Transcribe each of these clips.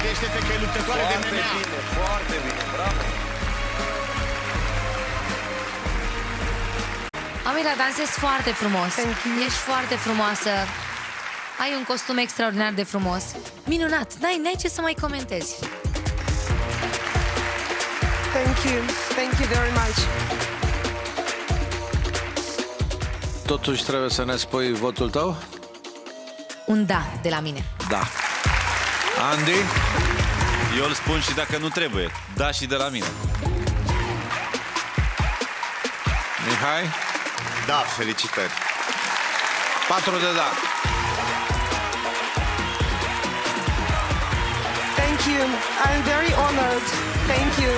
Gândește-te că e luptătoare de Foarte MMA. bine, foarte bine, bravo. Amira, dansezi foarte frumos. Ești foarte frumoasă. Ai un costum extraordinar de frumos. Minunat. N-ai ce să mai comentezi. Thank you. Thank you very much. Totuși trebuie să ne spui votul tău? Un da de la mine. Da. Andy? Eu îl spun și dacă nu trebuie. Da și de la mine. Mihai? Da, felicitări. 4 de da. Thank you. I'm very honored. Thank you.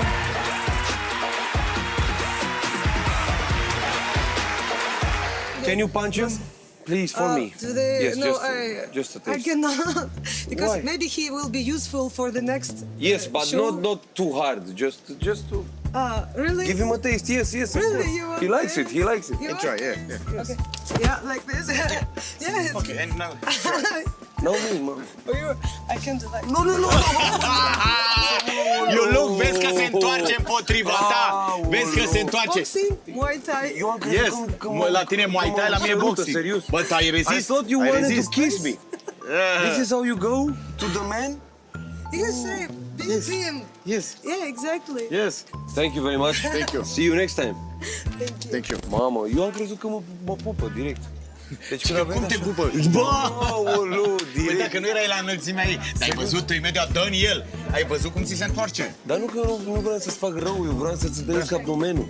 Can you punch him? Please, for me. Today, Yes, no, just a I taste. cannot because Why? maybe he will be useful for the next. Yes, but show. not too hard. Just to Really? give him a taste. Yes, yes. of Really? course. You want He likes it? it. He likes it. You Enjoy, want- yeah. Okay. Yeah, like this. Yes. Okay, and now... No, me, mom. I can do like. No, no, no. You look, vezi că se întoarce împotriva ta. Vezi că se întoarce. Boxing, Muay Thai. Eu am crezut Yes, la tine Muay Thai, la mine boxing. Serios. But I I resist. thought you I wanted resist. to kiss me. This is how you go to the man? You say, beat him. Yes. Yeah, exactly. Yes. Thank you very much. Thank you. See you next time. Thank you. Thank you. Mamă, eu am crezut că mă pupă direct. Deci când a venit Cum te așa- pupă? Bă! Aoleu, Păi direct. dacă nu erai la înălțimea ei, dar ai văzut, tu imediat dă în el. Ai văzut cum ți se întoarce? Dar nu că eu nu vreau să-ți fac rău, eu vreau să-ți dăiesc abdomenul.